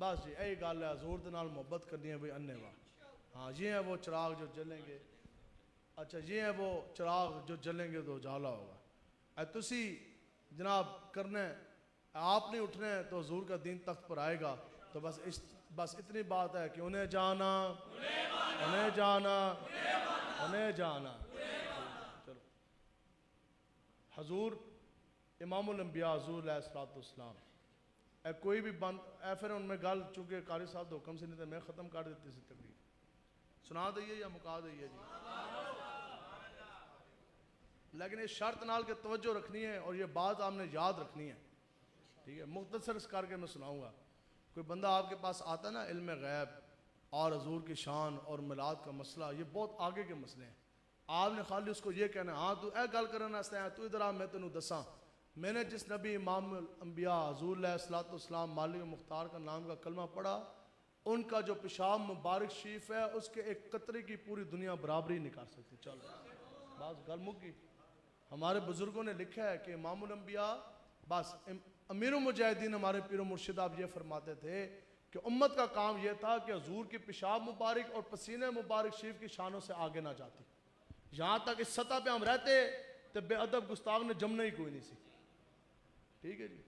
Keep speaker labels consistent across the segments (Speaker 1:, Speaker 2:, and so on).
Speaker 1: بس جی یہی گل ہے، حضور دے نال محبت کرنی ہے بھائی انے وا. ہاں یہ ہیں وہ چراغ جو جلیں گے. اچھا یہ ہیں وہ چراغ جو جلیں گے تو اجالا ہوگا. تسی جناب کرنا ہے، آپ نہیں اٹھنا ہے تو حضور کا دین تخت پر آئے گا. تو بس اتنی بات ہے کہ انہیں جانا، انہیں جانا، انہیں جانا. چلو حضور امام الانبیاء حضور علیہ الصلوۃ والسلام کوئی بھی بند پھر ان میں گل چونکہ قاری صاحب دے حکم سے نہیں تھے میں ختم کر دیتی سی تقریر. سنا دئیے یا مکا دئیے جی؟ لیکن اس شرط نال کے توجہ رکھنی ہے اور یہ بات آپ نے یاد رکھنی ہے. ٹھیک ہے، مختصر اس کر کے میں سناؤں گا. کوئی بندہ آپ کے پاس آتا ہے نا علم غیب اور حضور کی شان اور میلاد کا مسئلہ، یہ بہت آگے کے مسئلے ہیں. آپ نے خالی اس کو یہ کہنا ہے ہاں تو اے گل کرنا واسطے ہے تو ادھر آ میں تینوں دساں میں نے جس نبی امام الانبیاء حضور علیہ الصلوۃ والسلام مالک مختار کا نام کا کلمہ پڑھا، ان کا جو پیشاب مبارک شریف ہے اس کے ایک قطرے کی پوری دنیا برابری نہیں کر سکتی. چلو بس گل مک گئی. ہمارے بزرگوں نے لکھا ہے کہ امام الانبیاء بس امیر المجاہدین ہمارے پیر و مرشد آپ یہ فرماتے تھے کہ امت کا کام یہ تھا کہ حضور کی پیشاب مبارک اور پسینے مبارک شریف کی شانوں سے آگے نہ جاتی. یہاں تک اس سطح پہ ہم رہتے تو بے ادب گستاخ نے جمنا ہی کوئی نہیں سی. ٹھیک ہے جی،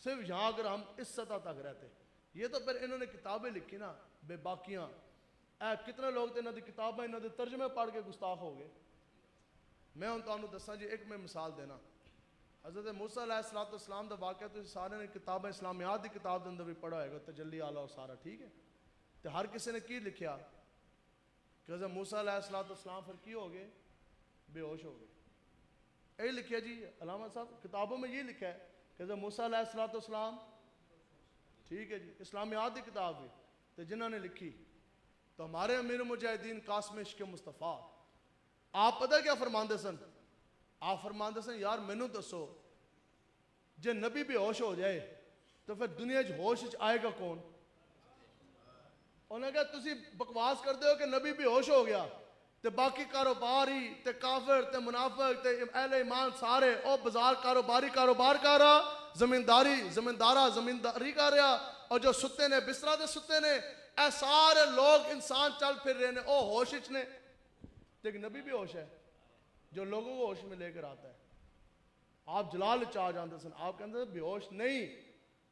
Speaker 1: صرف یہاں اگر ہم اس سطح تک رہتے. یہ تو پھر انہوں نے کتابیں لکھی نا بے باقیاں، کتنے لوگ تھے انہوں نے کتابیں انہوں نے ترجمے پڑھ کے گستاخ ہو گئے. میں ان تو دساں جی ایک میں مثال دینا. حضرت موسیٰ علیہ السلام دا واقعہ تو سارے نے کتابیں اسلامیات دی کتاب دے اندر بھی پڑھا ہوئے گا، تجلی اعلیٰ اور سارا. ٹھیک ہے، تو ہر کسی نے کی لکھیا کہ حضرت موسیٰ علیہ السلام پھر کی ہو گئے؟ بے ہوش ہو گئے. یہی لکھیا جی علامہ صاحب کتابوں میں یہ لکھا ہے کہ حضرت موسیٰ علیہ السلام، ٹھیک ہے جی، اسلامیات دی کتاب بھی تو جنہوں نے لکھی. تو ہمارے امیر مجاہدین قاسم عشق مصطفیٰ آپ پتہ کیا فرماندے سن؟ آپ فرماندے سن یار مینوں دسو جے نبی بے ہوش ہو جائے تو پھر دنیا ہوش آئے گا کون؟ انہوں نے کہا تسی بکواس کر دے ہو کہ نبی بے ہوش ہو گیا تے باقی کاروباری تے کافر تے منافق تے اہل ایمان سارے او بازار کاروباری کاروبار کر رہا، زمینداری کر رہا، اور جو ستے نے بسترا دے ستے نے اے سارے لوگ انسان چل پھر رہے نے او ہوش اچ نے. لیکن نبی بھی ہوش ہے جو لوگوں کو ہوش میں لے کر آتا ہے. آپ جلال چاہ جانتے سن، آپ کہتے ہیں بے ہوش نہیں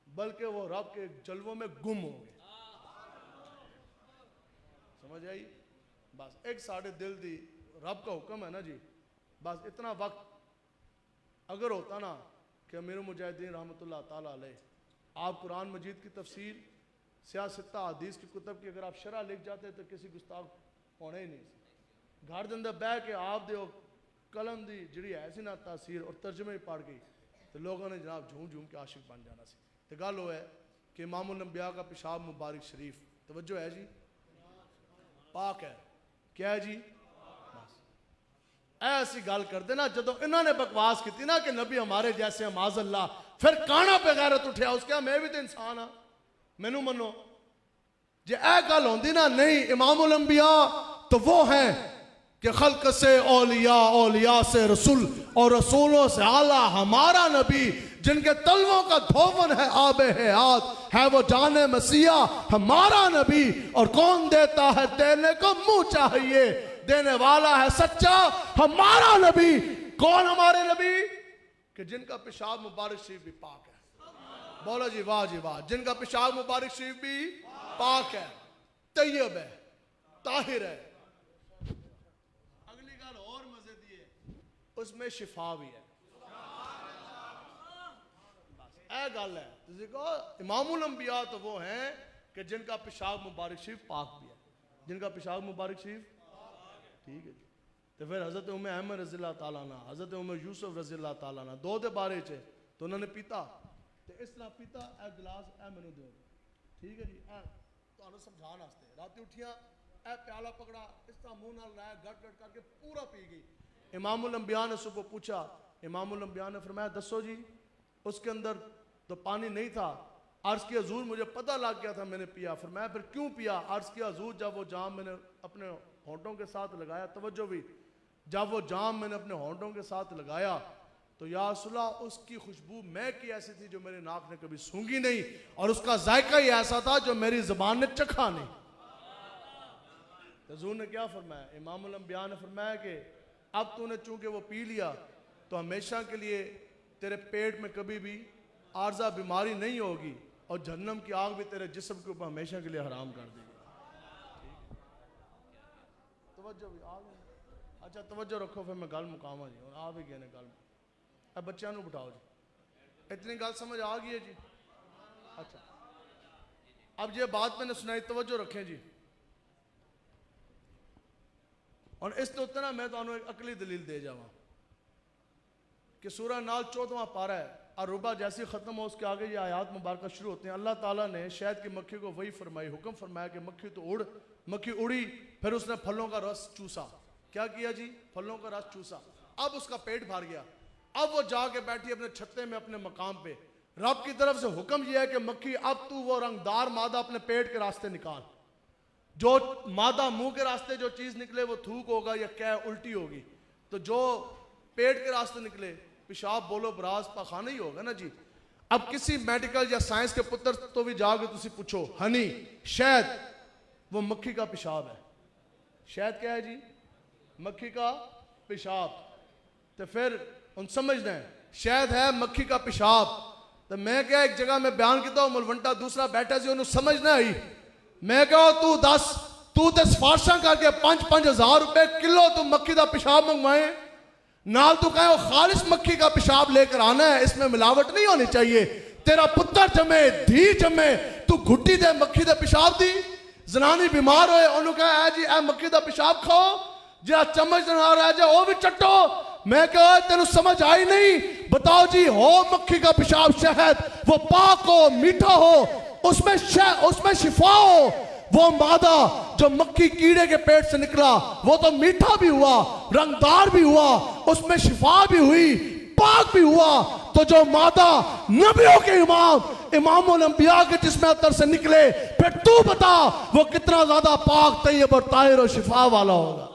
Speaker 1: بلکہ وہ رب کے جلووں میں گم ہو گئے. سمجھ آئی؟ بس ایک ساڑھے دل دی رب کا حکم ہے نا جی. بس اتنا وقت اگر ہوتا نا کہ امیر مجاہدین رحمۃ اللہ تعالیٰ علیہ آپ قرآن مجید کی تفسیر سیاستہ حدیث کی کتب کی اگر آپ شرح لکھ جاتے تو کسی گستاخ ہونے ہی نہیں سی. گھر دے اندر بہ کے آپ دیو قلم دی جڑی ایسی نہ تاثیر اور ترجمے ہی پڑھ گئی تو لوگوں نے جناب جھوم جھوم کے عاشق بن جانا سی. تو گل وہ ہے کہ امام الانبیاء کا پیشاب مبارک شریف توجہ ہے جی پاک ہے. کیا ہے جی؟ بس ایسی گل کر دینا جدو انہوں نے بکواس کی نا کہ نبی ہمارے جیسے ہیں معاذ اللہ، پھر کانا پہ غیرت اٹھیا اس کے میں بھی تو انسان ہاں مینوں منو. جے اے گل ہوندی نا نہیں امام الانبیاء تو وہ ہیں کہ خلق سے اولیاء، اولیاء سے رسول اور رسولوں سے اعلیٰ ہمارا نبی جن کے تلووں کا دھون ہے آب حیات ہے وہ جان مسیح ہمارا نبی. اور کون دیتا ہے دینے کو منہ چاہیے، دینے والا ہے سچا ہمارا نبی. کون ہمارے نبی؟ کہ جن کا پیشاب مبارک شریف بھی پاک ہے. بولا جی واہ جی واہ. جن کا پیشاب مبارک شریف بھی پاک ہے، طیب ہے، طاہر ہے. اگلی گل اور مزے دی ہے اس میں شفا بھی ہے. اے گل ہے تسی کہو امام الانبیاء تو وہ ہیں کہ جن کا پیشاب مبارک شریف پاک بھی ہے. جن کا پیشاب مبارک شریف ٹھیک ہے جی. تو پھر حضرت ام احمد رضی اللہ تعالیٰ عنہ، حضرت ام یوسف رضی اللہ تعالیٰ عنہ دو دے بارے چھے تو انہوں نے پیتا تو اس طرح پیتا اے گلاس اے منو دیو. ٹھیک ہے جی، اے تو انہوں سمجھان آستے راتی اٹھیاں اے پیالہ پکڑا اس طرح منہ نال لایا گٹ گٹ کر کے پورا پی گئی. امام الانبیاء نے صبح پوچھا، امام الانبیاء نے فرمایا دسو جی اس کے اندر تو پانی نہیں تھا. عرض کیا حضور مجھے پتہ لگ گیا تھا میں نے پیا. فرمایا پھر کیوں پیا؟ عرض کیا حضور جب وہ جام میں نے اپنے ہونٹوں کے ساتھ لگایا، توجہ بھی، جب وہ جام میں نے اپنے ہونٹوں کے ساتھ لگایا تو یا رسول اللہ اس کی خوشبو میں کی ایسی تھی جو میرے ناک نے کبھی سونگی نہیں، اور اس کا ذائقہ ہی ایسا تھا جو میری زبان نے چکھا نہیں۔ حضور نے کیا فرمایا؟ امام الانبیاء نے فرمایا کہ اب تو نے چونکہ وہ پی لیا تو ہمیشہ کے لیے تیرے پیٹ میں کبھی بھی عارضہ بیماری نہیں ہوگی، اور جہنم کی آگ بھی تیرے جسم کے اوپر ہمیشہ کے لیے حرام کر دے گی۔ توجہ بھی آ گئی؟ اچھا توجہ رکھو، پھر میں گل مقامہ جی، اور آ بھی گئے نے گل۔ اب بچیاں نو بٹھاؤ جی، اتنی گل سمجھ آ گئی ہے جی؟ اچھا اب یہ بات میں نے سنائی، توجہ رکھیں جی۔ اور اس تو اتنا میں تو انہوں ایک عقلی دلیل دے جاؤں کہ سورہ نال 14واں پارہ ہے، الربا جیسی ختم ہو اس کے آگے یہ آیات مبارکہ شروع ہوتے ہیں۔ اللہ تعالیٰ نے شہد کی مکھی کو وہی فرمائی، حکم فرمایا کہ مکھی تو اڑ، مکھی اڑی، پھر اس نے پھلوں کا رس چوسا۔ کیا کیا جی؟ پھلوں کا رس چوسا۔ اب اس کا پیٹ بھر گیا، اب وہ جا کے بیٹھی اپنے چھتے میں اپنے مقام پہ۔ رب کی طرف سے حکم یہ ہے کہ مکھی اب تو وہ رنگدار مادہ اپنے پیٹ کے راستے نکال۔ جو مادہ منہ کے راستے جو چیز نکلے وہ تھوک ہوگا یا کیا الٹی ہوگی، تو جو پیٹ کے راستے نکلے پیشاب بولو براز پاخانہ ہی ہوگا نا جی۔ اب کسی میڈیکل یا سائنس کے پتر تو بھی جا کے تسی پوچھو، ہنی شہد وہ مکھی کا پیشاب ہے۔ شہد کیا ہے جی؟ مکھی کا پیشاب۔ تو پھر ان سمجھنا ہے شہد ہے مکھی کا پیشاب، تو میں کیا ایک جگہ میں بیان کیتا ہوں، ملونٹا دوسرا بیٹھا سی انہوں سمجھنا ہی، میں کہا تو دس فارشاں کر کے 5,000 روپے کلو تو مکھی دا پیشاب منگوائیں، نال تو کہیں وہ خالص مکھی کا پیشاب لے کر آنا ہے، اس میں ملاوٹ نہیں ہونی چاہیے۔ تیرا پتر جمے دھی جمے تو گھٹی دے مکھی دا پیشاب دی، زنانی بیمار ہوئے انہوں کہا اے جی اے مکھی دا پیشاب کھاؤ، جی چمچ نہ رہ جائے وہ بھی چٹو۔ میں کہا تینوں سمجھ آئی نہیں، بتاؤ جی ہو مکھی کا پیشاب شہد، وہ پاک ہو میٹھا ہو، اس میں شفا ہو، وہ مادہ جو مکھی کیڑے کے پیٹ سے نکلا وہ تو میٹھا بھی ہوا، رنگدار بھی ہوا، اس میں شفا بھی ہوئی، پاک بھی ہوا۔ تو جو مادہ نبیوں کے امام الانبیاء کے جسم اطہر سے نکلے، پھر تو بتا وہ کتنا زیادہ پاک طیب اور طاہر اور شفا والا ہوگا۔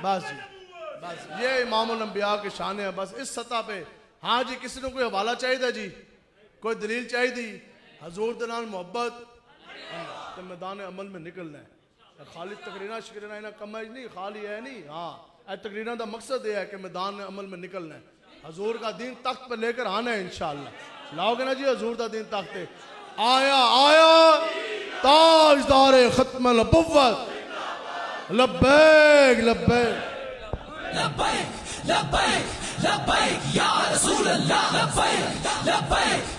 Speaker 1: بس جی بس یہ امام الانبیاء کے شان ہے، بس اس سطح پہ۔ ہاں جی کسی نے کوئی حوالہ چاہیے تھا جی، کوئی دلیل چاہیے تھی، حضور دنال محبت تو میدان عمل میں نکلنا ہے۔ خالی تقریرہ شکریہ انہیں کمج نہیں، خالی ہے نہیں، ہاں اے تقریرہ دا مقصد یہ ہے کہ میدان عمل میں نکلنا ہے، حضور کا دین تخت پہ لے کر آنا ہے انشاءاللہ۔ لاؤ گے نا جی حضور دا دین تخت پہ؟ آیا تاجدار ختم نبوت، لبیک لبیک
Speaker 2: لبیک لبیک لبیک یا رسول اللہ، لبیک لبیک۔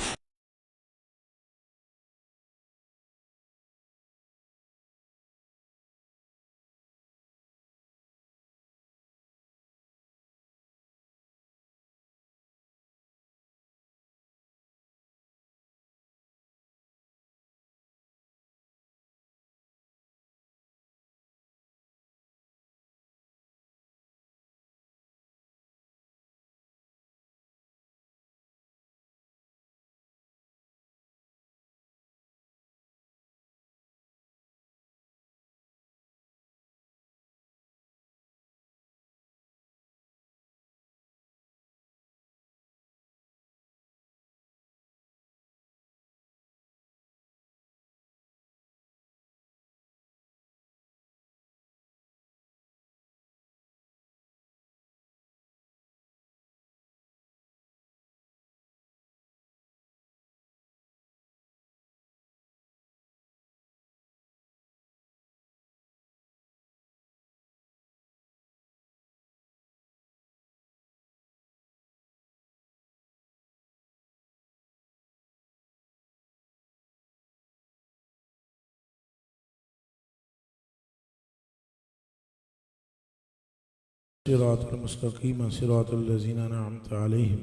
Speaker 3: صراط المستقیم صراط الذین انعمت علیہم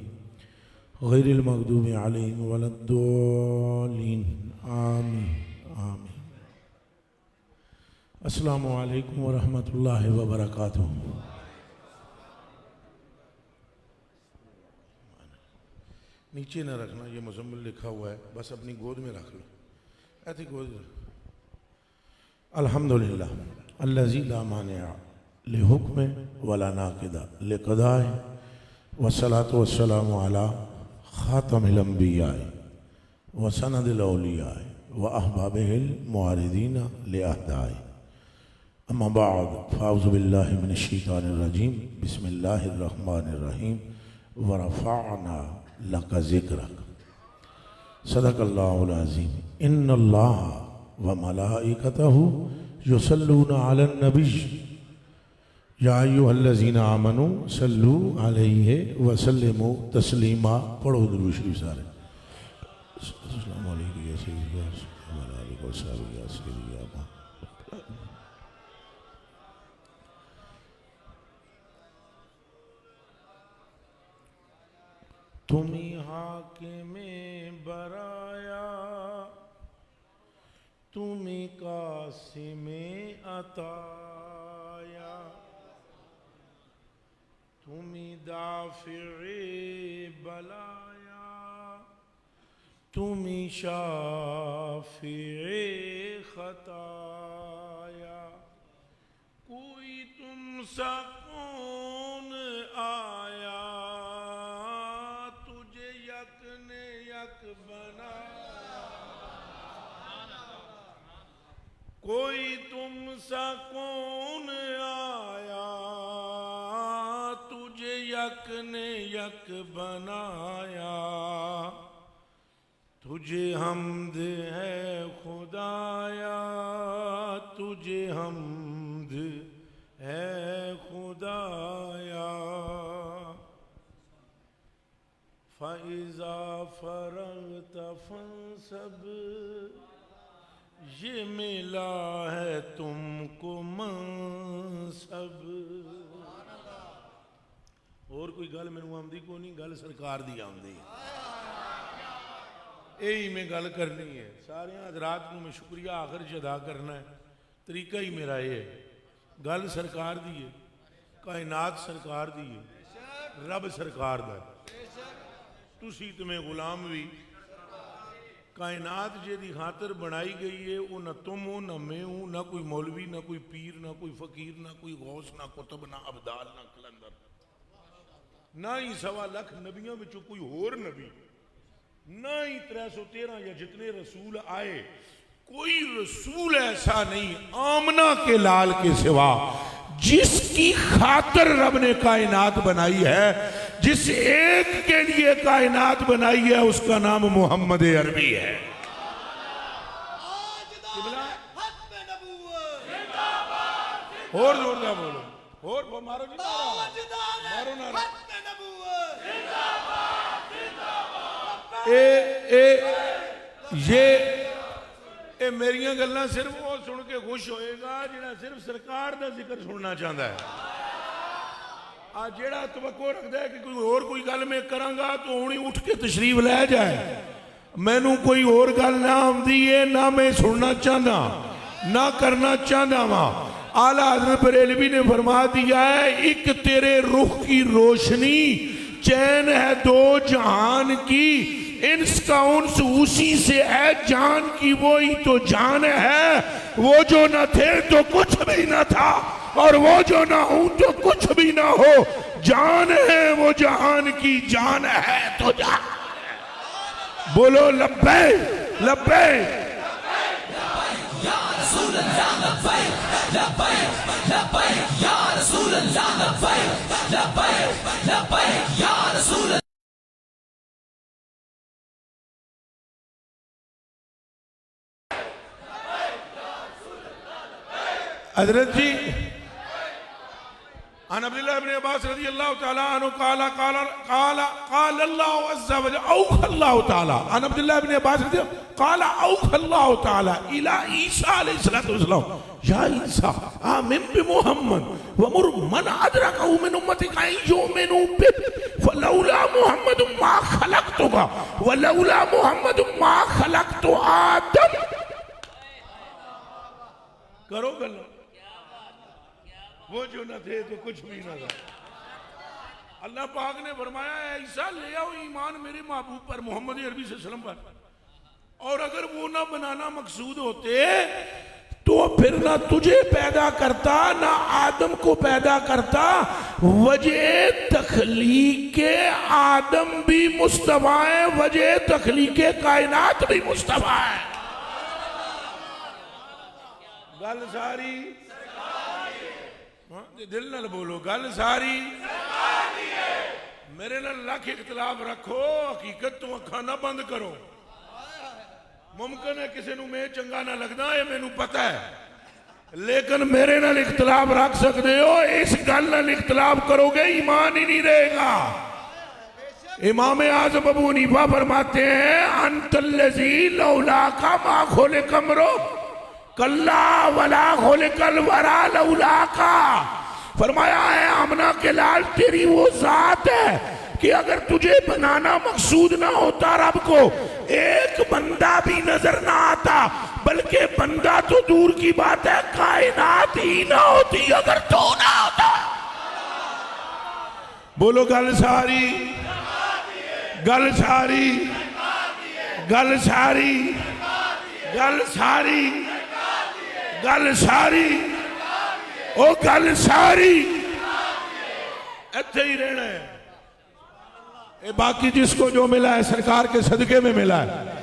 Speaker 3: غیر المغضوب علیہم ولا الضالین آمین آمین۔ السلام علیکم ورحمۃ اللہ وبرکاتہ۔ نیچے نہ رکھنا، یہ مزمل لکھا ہوا ہے، بس اپنی گود میں رکھ لو، ایسی گود۔ الحمدللہ الذی لا مانع لحکم ولا ناقض لقضاء والصلاة والسلام علی خاتم الانبیاء وسند الاولیاء واحبابہ المعارضین لاعداء اما بعد فاعوذ باللہ من الشیطان الرجیم بسم اللہ الرحمن الرحیم ورفعنا لک ذکرک صدق اللہ العظیم ان اللہ وملائکتہ یصلون علی النبی یا ایھا الذین آمنوا صلوا علیہ وسلموا تسلیما. پڑھو درود شریف سارے. السلام علیکم یا سیدی السلام علیکم یا سیدی یا تمہیں حاکم برایا تمہیں قاسم عطایا تمہیں دافع بلایا تمہیں شافع خطایا. کوئی تم سا کون آیا تجھے یک نے یک بنایا. کوئی تم سا کون آیا تجھے یک نے یک بنایا. تجھے حمد ہے خدایا تجھے حمد ہے خدایا. فَإِذَا فَرَغْتَ فَانْصَبْ یہ ملا ہے تم کو منصب. اور کوئی گل میں آمدی کو نہیں, گل سرکار دی آمدی یہی میں گل کرنی ہے. سارے حضرات کو میں شکریہ آخر ادا کرنا ہے. طریقہ ہی میرا یہ ہے, گل سرکار دی ہے, کائنات سرکار دی ہے, رب سرکار دا ہے. تسی تمہیں غلام بھی کائنات جے دی خاطر بنائی گئی ہے. وہ نہ تم ہو نہ میں ہوں, نہ کوئی مولوی نہ کوئی پیر نہ کوئی فقیر نہ کوئی غوث نہ قطب نہ عبدال نہ کلندر, نہ ہی 1.25 لاکھ نبیوں وچوں کوئی اور نبی, نہ ہی 313 یا جتنے رسول آئے. کوئی رسول ایسا نہیں آمنہ کے لال کے سوا جس کی خاطر رب نے کائنات بنائی ہے. جس ایک کے لیے کائنات بنائی ہے اس کا نام محمد عربی ہے. اور زور نہ بولو, اور مارو جی مارو نہ. یہ میریاں گلاں صرف وہ سن کے خوش ہوئے گا جنہاں صرف سرکار دا ذکر سننا چاہتا ہے. آج جیڑا توقع رکھتا ہے کہ کوئی گل میں کراں گا تو ہونی اٹھ کے تشریف لے جائے. میں نو کوئی اور گل نہ آمدی ہے, نہ میں سننا چاہتا نہ کرنا چاہتا ہاں. اعلیٰ حضرت بریلوی نے فرما دیا ہے ایک تیرے رخ کی روشنی چین ہے دو جہان کی. انس کا انس اسی سے ہے, جان کی وہی تو جان ہے. وہ جو نہ تھے تو کچھ بھی نہ تھا, اور وہ جو نہ ہوں تو کچھ بھی نہ ہو. جان ہے وہ جہان کی جان ہے تو جان ہے. بولو لبیک لبیک
Speaker 2: یا رسول اللہ لبیک لبیک لبیک یا رسول اللہ لبیک لبیک لبیک یا رسول اللہ.
Speaker 3: حضرت جی عن عبداللہ ابن عباس رضی اللہ تعالیٰ عنہ قال اللہ عز وجل اوحى اللہ تعالیٰ عن عبداللہ ابن عباس رضی اللہ قال اوحى اللہ تعالیٰ الى عیسیٰ علیہ السلام یا عیسیٰ آمن بمحمد ومر من ادرکہ من امتک ان یؤمنوا به فلولا محمد ما خلقتک ولولا محمد ما خلقت آدم. کرو گلو وہ جو نہ تھے تو کچھ بھی نہ تھا. اللہ پاک نے فرمایا ہے عیسیٰ لے آؤ ایمان میرے محبوب پر محمد عربی صلی اللہ علیہ وسلم پر. اور اگر وہ نہ بنانا مقصود ہوتے تو وہ پھر نہ تجھے پیدا کرتا نہ آدم کو پیدا کرتا. وجہ تخلیق آدم بھی مصطفیٰ ہے, وجہ تخلیق کائنات بھی مصطفیٰ ہے. گل ساری دل نال بولو, گل ساری. میرے نال لاکھ اختلاف رکھو, حقیقت تو اکھاں نہ بند کرو. ممکن ہے کسی نو میں چنگا نہ لگنا, یہ مینوں پتہ ہے, لیکن میرے نال اختلاف رکھ سکتے ہو. اس گل نال اختلاف کرو گے ایمان ہی نہیں رہے گا. امام اعظم ابو حنیفہ فرماتے ہیں انت الذی لولاک ما خلق امرؤ کلا ولا خلق الورا لولاک. فرمایا ہے آمنہ کے لال تیری وہ ذات ہے کہ اگر تجھے بنانا مقصود نہ ہوتا رب کو ایک بندہ بھی نظر نہ آتا, بلکہ بندہ تو دور کی بات ہے کائنات ہی نہ ہوتی اگر تو نہ ہوتا. بولو گل ساری, گل ساری, گل ساری, گل ساری, گل ساری, او گل ساری. ایتھے ہی رہنا ہے. باقی جس کو جو ملا ہے سرکار کے صدقے میں ملا ہے.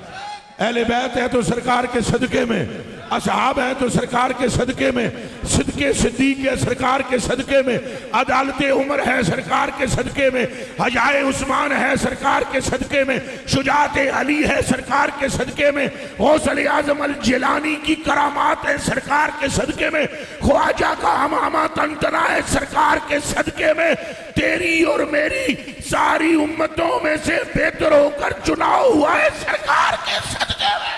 Speaker 3: اہل بیت ہے تو سرکار کے صدقے میں, اصحاب ہے تو سرکار کے صدقے میں, صدقے صدیق ہے سرکار کے صدقے میں, عدالت عمر ہے سرکار کے صدقے میں, حیائے عثمان ہے سرکار کے صدقے میں, شجاعت علی ہے سرکار کے صدقے میں, غوث اعظم الجیلانی کی کرامات ہے سرکار کے صدقے میں, خواجہ کا ہمامہ تنتنا ہے سرکار کے صدقے میں. تیری اور میری ساری امتوں میں سے بہتر ہو کر چناؤ ہوا ہے سرکار کے صدقے میں.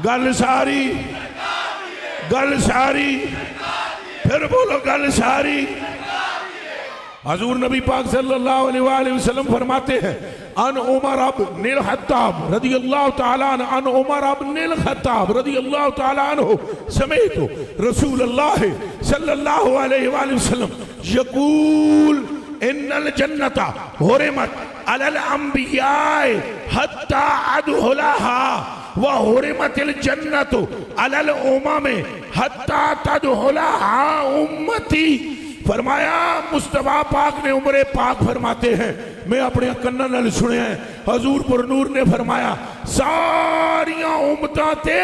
Speaker 3: گل ساری, گل ساری, پھر بولو گل ساری. حضور نبی پاک صلی اللہ علیہ وآلہ وسلم فرماتے ہیں ان عمر ابن الخطاب رضی اللہ تعالیٰ عنہ, ان عمر ابن الخطاب رضی اللہ تعالیٰ عنہ سمیت رسول اللہ صلی اللہ علیہ وآلہ وسلم یقول ان الجنت حرمت علی الانبیاء حتی ادخلها وحرمت الجنت علی الامم حتی تدخلها امتی. فرمایا مصطفیٰ پاک نے عمر پاک فرماتے ہیں, میں اپنے کنن نال سنے ہیں, حضور پر نور نے فرمایا ساریاں امتاں تے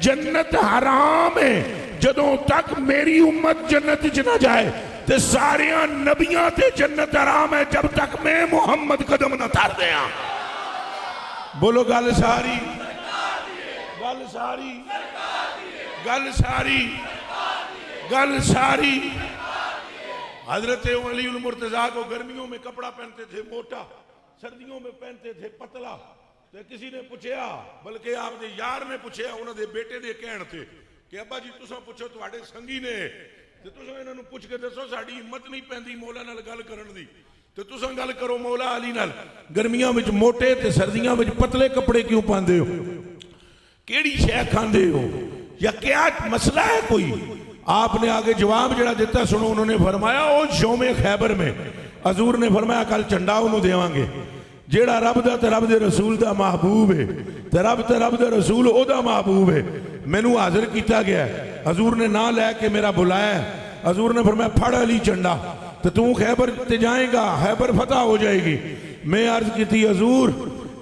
Speaker 3: جنت حرام ہے جدوں تک میری امت جنت چ نہ جائے, تے ساریاں نبیاں تے جنت حرام ہے جب تک میں محمد قدم نہ دھر دیاں. بولو گل ساری, گل ساری, گل ساری, گل ساری. حضرت علی المرتضیٰ کو گرمیوں میں کپڑا پہنتے تھے موٹا, سردیوں میں پہنتے تھے پتلا. تو کسی نے پوچھیا, بلکہ آپ دے یار نے پوچھیا, انہوں دے بیٹے دے کہن تھے کہ ابا جی تساں پوچھو تواڈے سنگی نے, تے تساں انہاں نوں پوچھ کے دسو ساڈی ہمت نہیں پیندی مولا نال گل کرن دی, تے تساں گل کرو مولا علی نال. گرمیاں وچ موٹے تے سردیاں وچ پتلے کپڑے کیوں پاندے ہو, کیڑی شے کھاندے ہو, یا کیا مسئلہ ہے کوئی؟ آپ نے آگے جواب جڑا دیتا سنو. انہوں نے فرمایا او یوم خیبر میں حضور نے فرمایا کل چنڈا انہوں دیواں گے جیڑا رب دا تے رب دے رسول دا محبوب ہے, تے رب دے رسول او دا محبوب ہے. مینوں حاضر کیتا گیا ہے, حضور نے نہ لے کے میرا بلایا ہے. حضور نے فرمایا پھڑ علی چنڈا, تو خیبر تے جائیں گا, خیبر فتح ہو جائے گی. میں عرض کی تھی حضور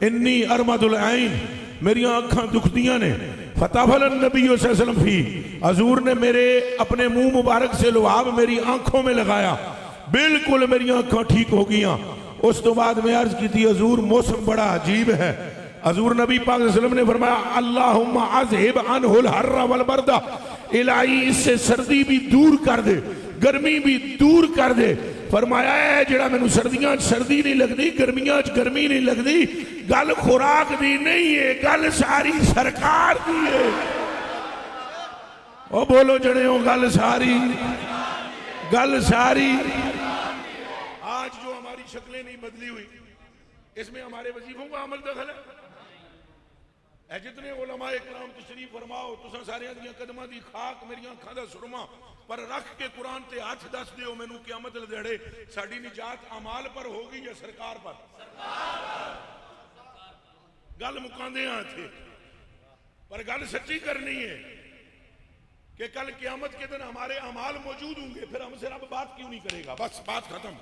Speaker 3: انی ارمد العین, میری آنکھاں دکھدیاں نے. فتح النبی صلی اللہ علیہ وسلم فی, حضور نے میرے اپنے منہ مبارک سے لعاب میری آنکھوں میں لگایا, بالکل میری آنکھاں ٹھیک ہو گیاں. اس تو بعد میں عرض کی تھی حضور موسم بڑا عجیب ہے. حضور نبی پاک صلی اللہ علیہ وسلم نے فرمایا اللہم اذہب عنہ الحر والبرد, الہی اس سے سردی بھی دور کر دے, گرمی بھی دور کر دے. فرمایا ہے جڑا میں سردیاں سردی نہیں لگدی, گرمیاں گرمی نہیں لگدی, گل خوراک دی نہیں ہے, گل ساری سرکار دی ہے. او بولو جڑے ہو گل ساری, گل ساری. آج جو ہماری شکلیں نہیں بدلی ہوئی اس میں ہمارے وظیفوں کا عمل دخل ہے. اے جتنے علماء اکرام تشریف فرماؤ, تساں سارے دیاں قدماں دی خاک میری آنکھاں دا سرما پر رکھ کے قرآن تے ہاتھ دس دیو مینوں قیامت دے دیڑے ساڈی نجات اعمال پر ہوگی یا سرکار پر؟ گل مکاندے ہاں تھے پر گل سچی کرنی ہے. کہ کل قیامت کے دن ہمارے اعمال موجود ہوں گے، پھر ہم سے رب بات کیوں نہیں کرے گا؟ بس بات ختم،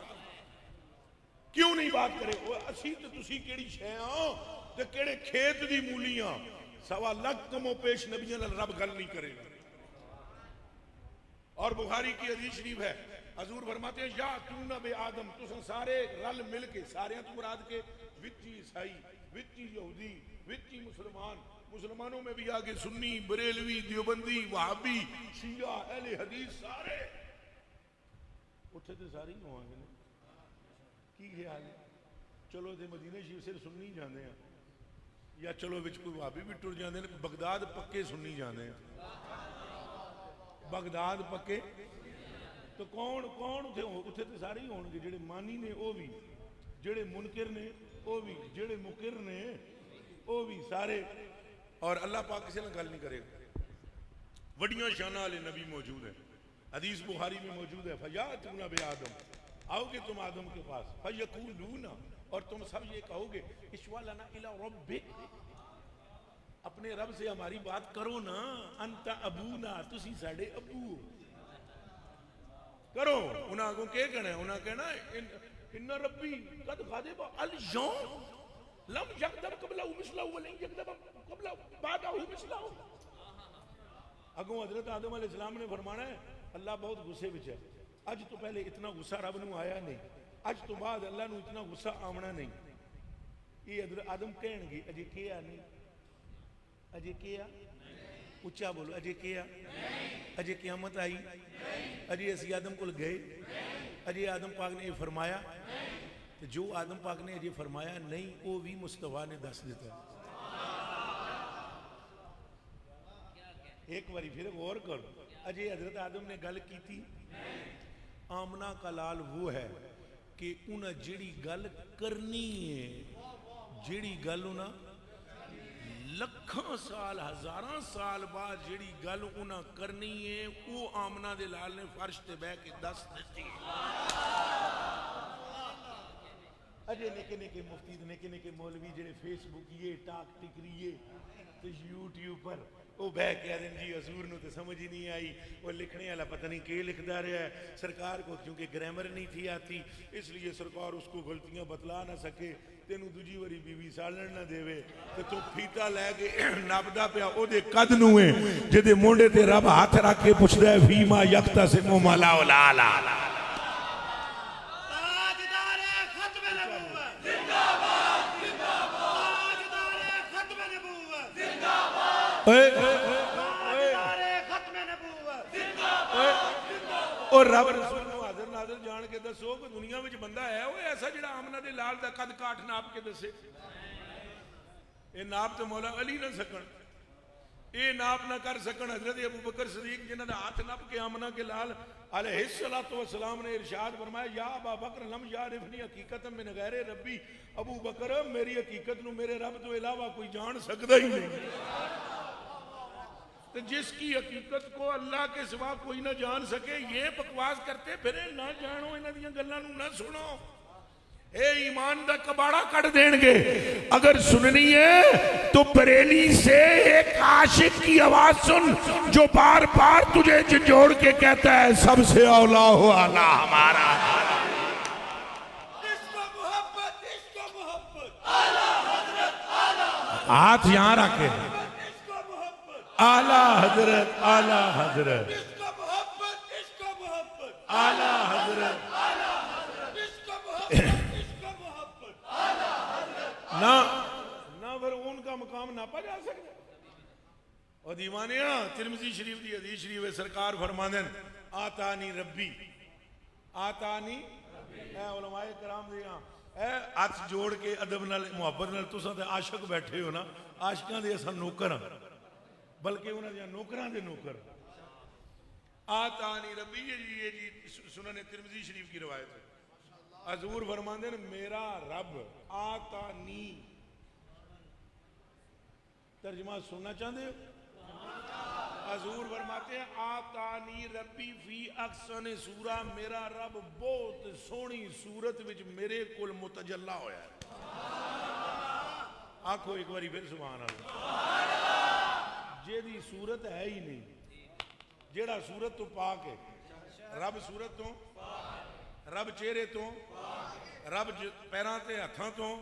Speaker 3: کیوں نہیں بات کرے؟ اسی تے تسی کیڑی شے ہاں تے کیڑے کھیت دی مولیاں، 1.25 لاکھ کمو پیش نبیاں نال رب گل نہیں کرے گا۔ اور بخاری کی حدیث شریف ہے، حضور فرماتے ہیں یا تون بے آدم، تساں سارے رل مل کے، سارے تو مراد کے وچی عیسائی، وچی یہودی، وچی مسلمان، مسلمانوں میں بھی آگے سنی، بریلوی، دیوبندی، وہابی، شیعہ، اہل حدیث، سارے اتھے تے سارے ہی ہوئیں گے۔ کی خیال ہے؟ چلو تے مدینہ شریف سے سنی جاندے ہیں، یا چلو وچ کوئی وہابی بھی ٹر جاندے ہیں، بغداد پکے سنی جاندے ہیں، بغداد پکے۔ تو کون اتھے تے سارے ہی ہون گے، جڑے مانی نے وہ بھی، جڑے منکر نے وہ بھی، جڑے مکر نے وہ بھی، سارے۔ اور اللہ پاک کسی نے گل نہیں کرے گا۔ وڈیاں شانہ والے نبی موجود ہیں، حدیث بخاری میں موجود ہے، فیاتون بے آدم، آؤ گے تم آدم کے پاس، فیقولون، اور تم سب یہ کہو گے اشوا لنا الی ربک، اپنے رب سے ہماری بات کرو نا، انت ابونا، تسی ساڈے ابو کرو۔ انہاں آگوں کیا کہنا ہے؟ انہاں کہنا ان ربی قد غضب اليوم لم یغضب قبلہ مثلہ ولن یغضب قبلہ بعدہ مثلہ۔ اگوں حضرت آدم علیہ السلام نے فرمانا ہے اللہ بہت غصے وچ ہے، اج تو پہلے اتنا غصہ رب نو آیا نہیں، اج تو بعد اللہ نو اتنا غصہ آمنا نہیں۔ یہ حضرت آدم کہن گے اجے کیا نہیں، اجے کیا، اچھا بولو، اجے کیا، اجے قیامت آئی، اجے اسی آدم کو گئے، اجے آدم پاک نے یہ فرمایا، تو جو آدم پاک نے اجے فرمایا نہیں وہ بھی مصطفیٰ نے دس دیتا ہے۔ ایک باری پھر غور کرو، اجے حضرت آدم نے گل کی تھی، آمنہ کا لال وہ ہے کہ انہاں جیڑی گل کرنی ہے، جیڑی گل انہاں لکھاں سال، ہزاراں سال بعد جیڑی گل انہاں کرنی ہے، وہ آمنہ دے لال نے فرش تے بہ کے دس دیتی ہے۔ اجے نکے نکے مفتی، نکے نکے مولوی جڑے فیس بک یہ ٹاک ٹکریے تے یوٹیوب پر وہ بہ کے آدھیں جی حضور نو تے سمجھ ہی نہیں آئی، وہ لکھنے والا پتہ نہیں کہ لکھدا رہا ہے، سرکار کو کیونکہ گرامر نہیں تھی آتی اس لیے سرکار اس کو غلطیاں بتلا نہ سکے، تینوں دوجی واری بیوی سالن نہ دے تے تو پھیتا لے کے ناپدا پیا او دے قد نو ہے جدے مونڈے تے رب ہاتھ رکھ کے پوچھدا ہے فیما یقتسم مالا ولا اور رب رسول نو حاضر ناظر جان کے دسو کہ دنیا میں بندہ ہے وہ ایسا جڑا آمنہ دے لال دا قد کاٹ ناپ کے دسے؟ اے ناپ تو مولا علی نہ سکن، اے ناپ نہ کر سکن حضرت ابو بکر صدیق جنہاں دا ہاتھ ناپ کے آمنہ کے لال علیہ السلام نے ارشاد فرمایا یا ابا بکر لم یعرفنی حقیقتا من غیر ربی، ابو بکر میری حقیقت نو میرے رب تو علاوہ کوئی جان سکتا ہی نہیں۔ تو جس کی حقیقت کو اللہ کے سوا کوئی نہ جان سکے یہ بکواس کرتے پھرے، نہ جانو انہاں دیاں گلاں نو نہ سنو، اے ایمان دا کباڑا کٹ دین گے۔ اگر سننی ہے تو بریلی سے ایک عاشق کی آواز سن جو بار بار تجھے جھنجھوڑ کے کہتا ہے سب سے اولا ہو اعلیٰ ہمارا۔ ہاتھ یہاں رکھے، اعلیٰ حضرت، اعلیٰ حضرت، اعلیٰ حضرت، نہ پھر ان کا مقام ناپا جا سکتا۔ اور دیوانیاں ترمذی شریف دی حدیث شریف ہے، سرکار فرماندن آتانی ربی، آتانی، اے علماء کرام دیاں اے ہاتھ جوڑ کے ادب نال محبت نال تساں تے عاشق بیٹھے ہو نا، عاشقاں دے اساں نوکر ہاں، بلکہ انہاں دے نوکراں دے نوکر۔ آتانی ربی، یہ جی سنن ترمذی شریف کی روایت ہے، حضور فرماندے ہیں میرا رب آتانی، ترجمہ سننا چاہتے ہو؟ حضور فرماتے ہیں آتانی ربی فی احسن سورہ، میرا رب بہت سونی صورت وچ میرے کول متجلا ہویا ہے۔ آنکھو ایک باری پھر سبحان اللہ، جے دی صورت ہے ہی نہیں، جیڑا صورت تو پاک ہے، رب صورت تو، رب چہرے تو، رب پیراں تے ہتھاں تو،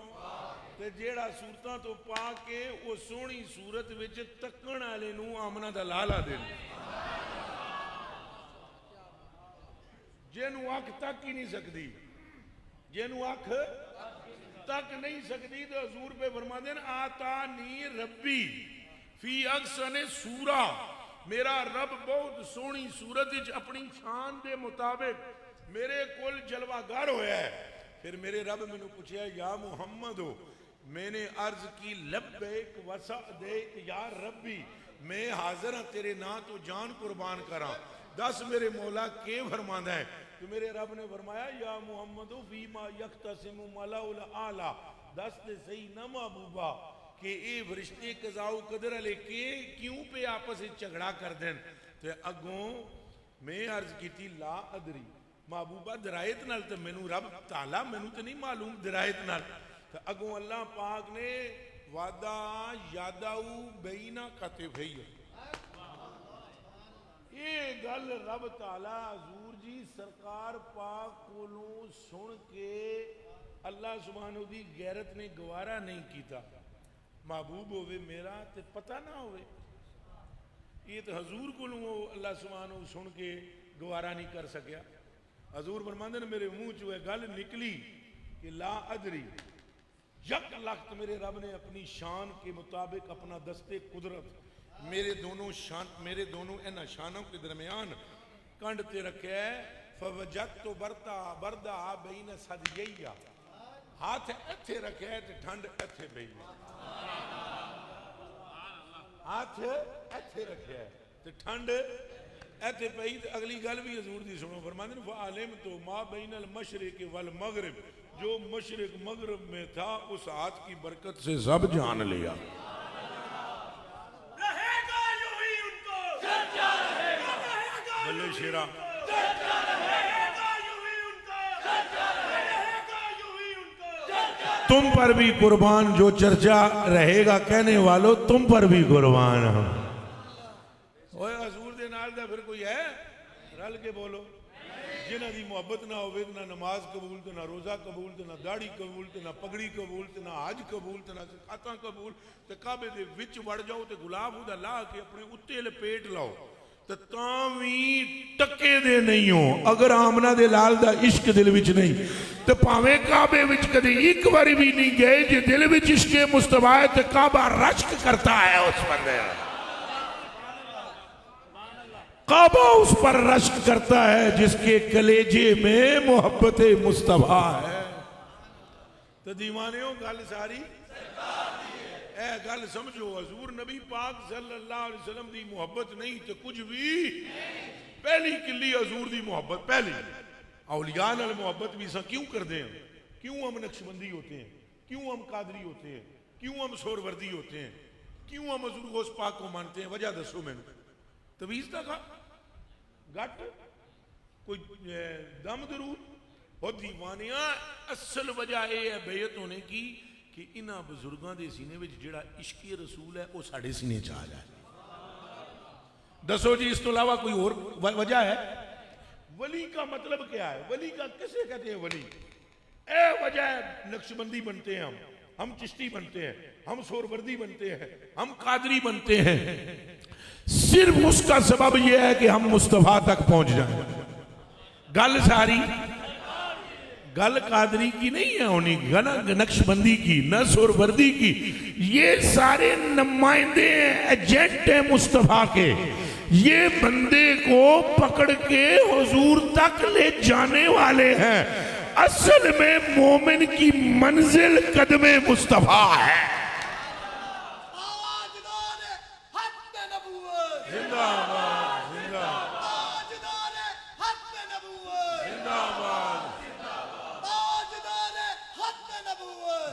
Speaker 3: تے جیڑا صورتاں تو پاک ہے وہ سونی صورت وچ تکن والے نوں آمنا دا لالا دین، جنوں اکھ تک ہی نہیں سکتی، جنوں اکھ تک نہیں سکتی، تو حضور پہ فرما دین آتانی ربی فی احسن سورہ، میرا رب بہت سونی صورت وچ اپنی شان دے مطابق میرے کول جلوہ گر ہویا ہے۔ پھر میرے رب میں نے پوچھا یا محمد ہو، میں نے عرض کی لبیک وسعدیک یا ربی، میں حاضر ہاں تیرے نا تو جان قربان کراں، دس میرے مولا کے فرماندہ ہے؟ تو میرے رب نے فرمایا یا محمد فیما یختصم ملأ الاعلی، دس دے صحیح نہ محبوبہ کہ اے فرشتے قضاء و قدر علیہ کے کیوں پہ آپس جھگڑا کر دیں؟ تو اگوں میں عرض کی تھی لا ادری، محبوبہ درایت نال تو مینوں رب تعالیٰ مینوں تو نہیں معلوم درایت نال، تو اگوں اللہ پاک نے وعدہ یاداؤ بینہ کتفی، یہ گل رب تعالیٰ حضور جی سرکار پاک کولوں سن کے اللہ سبحانہ دی غیرت نے گوارا نہیں کیتا، محبوب ہوئے میرا تے پتہ نہ ہوئے، یہ تو حضور کولوں اللہ سبحانہ سن کے گوارا نہیں کر سکیا۔ حضور فرماندے نے میرے منہ چوئے گل نکلی کہ لا ادری، یک لخت میرے رب نے اپنی شان کے مطابق اپنا دستے قدرت میرے دونوں انہا شانوں کے درمیان کنڈ تے رکھے ہے، فوجدت بردہ بین صدیہ، ہاتھ ایتھے رکھے ہے تے ٹھنڈ ایتھے بین، ہاتھ ایتھے رکھے ہے تے ٹھنڈ ایتھے پئی۔ اگلی گل بھی حضور دی سنو، فرماتے ہیں فَعَلِمْتُ مَا بَيْنَ الْمَشْرِقِ وَالْمَغْرِبِ، جو مشرق مغرب میں تھا اس ہاتھ کی برکت سے سب جان لیا۔
Speaker 2: رہے گا یوں ہی ان کو، چرچا رہے گا،
Speaker 3: بلے شیرہ،
Speaker 2: چرچا رہے گا یوں ہی ان کو، چرچا رہے گا یوں ہی ان کو،
Speaker 3: تم پر بھی قربان جو چرچا رہے گا کہنے والو، تم پر بھی قربان ہم۔ اوہ حضور دے نال دا پھر کوئی ہے؟ رل کے بولو، جنہ دی محبت نہ ہوئے نہ نماز قبول تے نہ روزہ قبول تے نہ داڑھی قبول تے نہ پگڑی قبول تے نہ حج قبول تے نہ زکاتاں قبول، تے کعبے دے وچ وڑ جاؤ تے گلاب دا لا کے اپنے اتے لپیٹ لاؤ تے تاویں ٹکے دے نہیں ہو، اگر آمنہ دے لال دا عشق دل وچ نہیں تے پاویں کعبے وچ کدی ایک باری بھی نہیں گئے، جے دل وچ عشق مصطفیٰ ہے تے کعبہ رشک کرتا ہے اس بندے، کعبہ اس پر رشک کرتا ہے جس کے کلیجے میں محبت مصطفیٰ ہے۔ تو دیوانیوں گل ساری اے گل سمجھو، حضور نبی پاک صلی اللہ علیہ وسلم دی محبت نہیں تو کچھ بھی، پہلی کلی حضور دی محبت، پہلی اولیاء نال محبت بھی سا کیوں کر دیں؟ کیوں ہم نقشبندی ہوتے ہیں؟ کیوں ہم قادری ہوتے ہیں؟ کیوں ہم سوروردی ہوتے ہیں؟ کیوں ہم حضور غوث پاک کو مانتے ہیں؟ وجہ دسو میں نے تویز تھا گٹ کوئی دم درود اور دیوانیاں، اصل وجہ یہ ہے بیعت ہونے کی کہ انہاں بزرگاں دے سینے وچ جڑا عشق رسول ہے وہ ساڑھے سینے چاہ جائے۔ دسو جی اس تو علاوہ کوئی اور وجہ ہے؟ ولی کا مطلب کیا ہے؟ ولی کا کسے کہتے ہیں ولی؟ اے وجہ ہے نقشبندی بنتے ہیں ہم چشتی بنتے ہیں، ہم سوروردی بنتے ہیں، ہم قادری بنتے ہیں، صرف اس کا سبب یہ ہے کہ ہم مصطفیٰ تک پہنچ جائیں۔ گل ساری گل قادری کی نہیں ہے ہونی، نقشبندی کی، نہ سوروردی کی، یہ سارے نمائندے ایجنٹ ہیں مصطفیٰ کے، یہ بندے کو پکڑ کے حضور تک لے جانے والے ہیں۔ اصل میں مومن کی منزل قدم مصطفیٰ ہے۔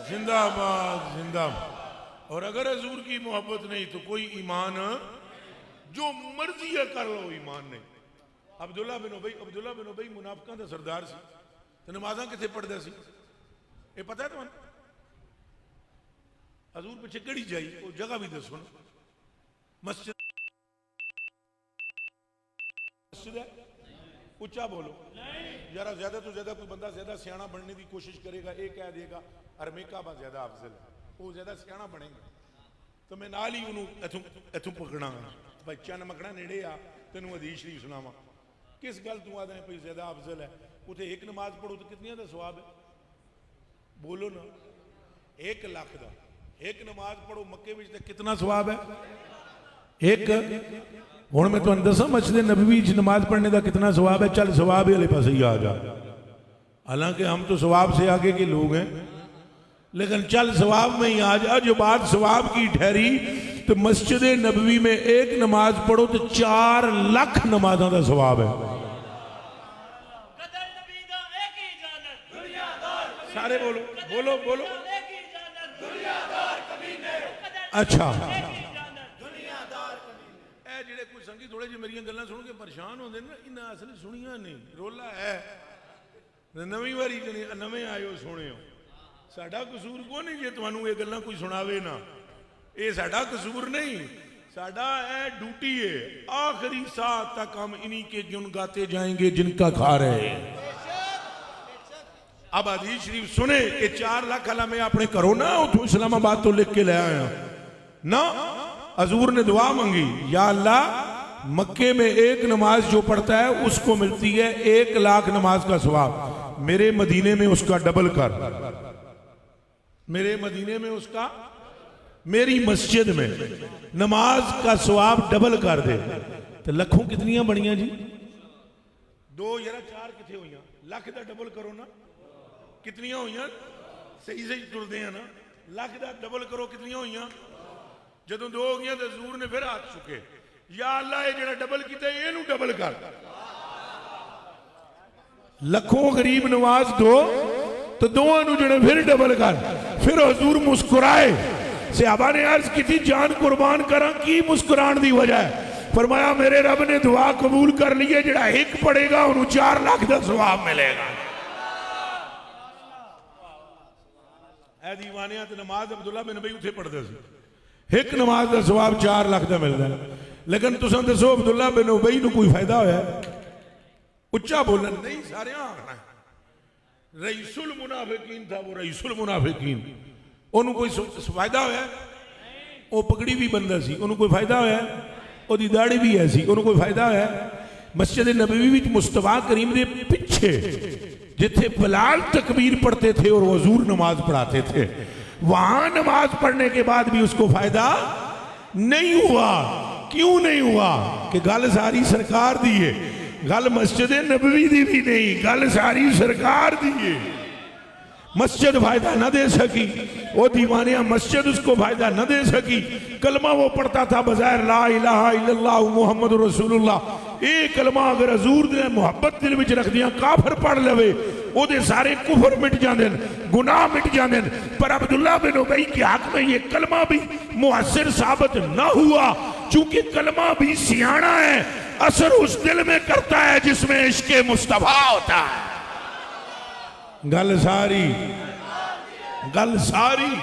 Speaker 3: زندہ آباد، زندہ آباد۔ اور اگر حضور کی محبت نہیں تو کوئی ایمان جو مرضی ہے کر لو، ایمان نہیں۔ عبداللہ بن ابی منافقاں دا سردار سی، تو نمازاں کتے پڑھ دے سی؟ یہ پتہ ہے تمہیں؟ حضور پچھے کڑی جائی وہ جگہ بھی دسو نا، مسجد مسجد ہے؟ اچھا بولو ذرا، زیادہ تو زیادہ کوئی بندہ زیادہ سیاح بننے کی کوشش کرے گا، ایک کہہ دے گا ارمیکا با زیادہ افضل ہے، وہ زیادہ سیاح بنے گا تو میں نال ہی انہوں اتوں پکڑا گا بھائی چن مکڑا نیڑے آ تینوں حدیث شریف سناواں کس گل تو آدھا ہے بھائی زیادہ افضل ہے؟ اتنے ایک نماز پڑھو تو کتنی دا ثواب ہے؟ بولو نا 1 لاکھ دا ایک نماز پڑھو مکے میں کتنا ثواب ہے؟ ایک ہوں میں تمہیں دساں مسجد نبوی نماز پڑھنے دا کتنا ثواب ہے؟ چل ثواب والے پاس ہی آ جا، حالانکہ ہم تو ثواب سے آگے کے لوگ ہیں، لیکن چل ثواب میں ہی آ جا۔ جو بات ثواب کی ٹھہری تو مسجد نبوی میں ایک نماز پڑھو تو 4 لاکھ نمازوں کا ثواب ہے۔ سارے بولو بولو بولو۔ اچھا اے جڑے کوئی سنگی تھوڑے جی میری گلاں سن کے پریشان ہوندے نا، انہاں اصل سنیاں نہیں، رولا ہے نویں واری نویں آئے ہو سونے ہو، ساڈا قصور کو نہیں جے تانوں یہ گلاں کوئی سناوے نا، یہ ساڈا قصور نہیں، ساڈا اے ڈیوٹی ہے، آخری ساتھ تک ہم انہی کے گن گاتے جائیں گے جن کا کھا رہے ہیں۔ اب حدیث شریف سنے کہ 4 لاکھ اللہ میں اپنے کرو نا، تو اسلام آباد تو لکھ کے لے آیا نا، حضور نے دعا مانگی یا اللہ مکے میں ایک نماز جو پڑھتا ہے اس کو ملتی ہے 1 لاکھ نماز کا ثواب، میرے مدینے میں اس کا ڈبل کر، میرے مدینے میں اس کا، میری مسجد میں نماز کا ثواب ڈبل کر دے تو لکھوں کتنیاں بڑیاں جی؟ 2 یا 4 کتنے ہوئیاں؟ لاکھ دا ڈبل کرو نا، کتنیاں ہوئیاں؟ صحیح صحیح ٹردے ہیں نا، لاکھ دا ڈبل کرو کتنیاں ہوئیاں؟ جدوں 2 ہو گیا تو حضور نے پھر ہاتھ چکے یا اللہ یہ جڑا ڈبل کیتا ہے یہ ڈبل کر، لکھوں غریب نواز دو تو دونوں نو جڑے پھر ڈبل کر۔ پھر حضور مسکرائے، صحابہ نے عرض کی تھی جان قربان کراں کی مسکران دی وجہ ہے؟ فرمایا میرے رب نے دعا قبول کر لیے، جڑا ایک پڑھے گا انہوں 4 لاکھ دا ثواب ملے گا۔ اے دیوانیات نماز عبداللہ بن ابی اتھے پڑھ دے سی، ایک نماز دا ثواب 4 لاکھ دا ملتا ہے، لیکن تساں دسو عبداللہ بن ابی نو کوئی فائدہ ہویا ہے؟ اچھا بولن نہیں، سارے آنا ہے، رئیس المنافقین تھا وہ، رئیس المنافقین، انہوں کوئی فائدہ ہویا ہے؟ وہ پگڑی بھی بندہ سی، انہوں کوئی فائدہ ہویا ہے؟ وہ دی داڑھی بھی ایسی، انہوں کوئی فائدہ ہویا ہے؟ مسجد نبوی بھی مصطفیٰ کریم دے پچھے جتھے بلال تکبیر پڑھتے تھے اور حضور نماز پڑھاتے تھے، وہاں نماز پڑھنے کے بعد بھی اس کو فائدہ نہیں ہوا۔ کیوں نہیں ہوا؟ کہ گل ساری سرکار دیئے، گل مسجد نبوی دی بھی نہیں، گل ساری سرکار دیئے۔ مسجد فائدہ نہ دے سکی، وہ دیوانیاں مسجد اس کو فائدہ نہ دے سکی، کلمہ وہ پڑھتا تھا بظاہر لا الہ الا اللہ محمد رسول اللہ، ایک کلمہ اگر حضور نے محبت دل وچ رکھ دیا کافر پڑھ لوے وہ دے سارے کفر مٹ جاندن، گناہ مٹ جاندن، پر عبداللہ بن ابی کے حق میں یہ کلمہ بھی مؤثر ثابت نہ ہوا، چونکہ کلمہ بھی سیاںہ ہے، اثر اس دل میں کرتا ہے جس میں عشق مصطفیٰ ہوتا ہے۔ گل ساری گل ساری۔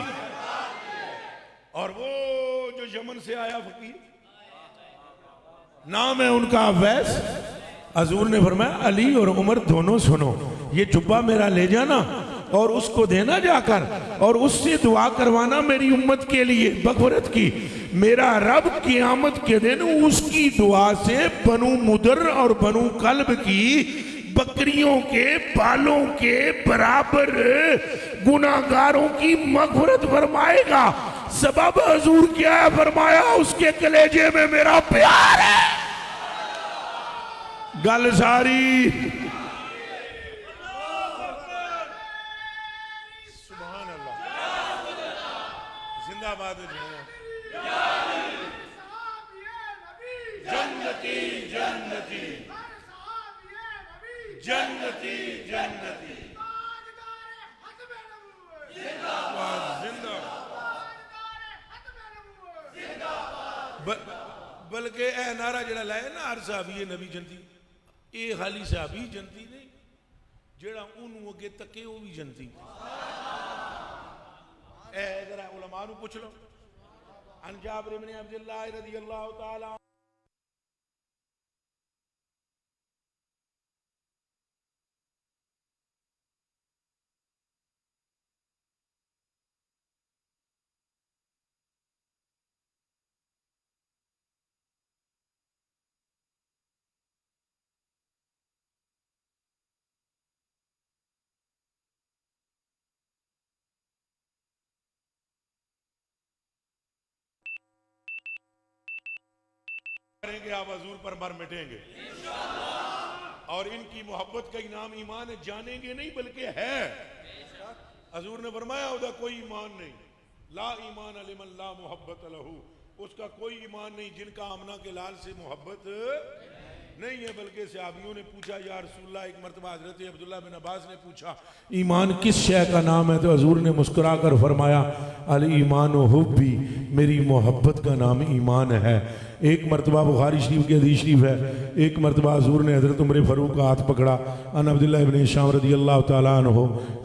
Speaker 3: اور وہ جو یمن سے آیا فقیر نام ہے ان کا اویس، حضور نے فرمایا علی اور عمر دونوں سنو، یہ جبہ میرا لے جانا اور اس کو دینا جا کر اور اس سے دعا کروانا میری امت کے لیے مغفرت کی، میرا رب قیامت کے دن اس کی دعا سے بنو مدر اور بنو کلب کی بکریوں کے بالوں کے برابر گناہگاروں کی مغفرت فرمائے گا۔ سبب حضور کیا ہے؟ فرمایا اس کے کلیجے میں میرا پیار ہے۔ گل ساری سبحان اللہ، زندہ آباد جنتی جنتی جنتی جنتی بلکہ اے نعرہ جڑا لائے نا ہر صحابی نبی جنتی، اے خالی صحابی جنتی نہیں، جڑا انہوں اگے تکے وہ بھی جنتی۔ اے ذرا علماء نو پوچھ لو، عن جابر بن عبداللہ رضی اللہ تعالی کریں گے آپ حضور پر مر مٹیں گے اور ان کی محبت کا انعام ایمان ہے، جانیں گے نہیں بلکہ ہے۔ حضور نے فرمایا ادا کوئی ایمان نہیں، لا ایمان لمن لا محبت لہو، اس کا کوئی ایمان نہیں جن کا آمنہ کے لال سے محبت نہیں ہے۔ بلکہ صحابیوں نے پوچھا یا رسول اللہ، ایک مرتبہ حضرت عبداللہ بن عباس نے پوچھا ایمان کس شے کا نام ہے؟ تو حضور نے مسکرا کر فرمایا الایمان حبی، میری محبت کا نام ایمان ہے۔ ایک مرتبہ بخاری شریف کے حدیث شریف ہے، ایک مرتبہ حضور نے حضرت عمر فاروق کا ہاتھ پکڑا، ان عبداللہ ابن شام رضی اللہ تعالیٰ عنہ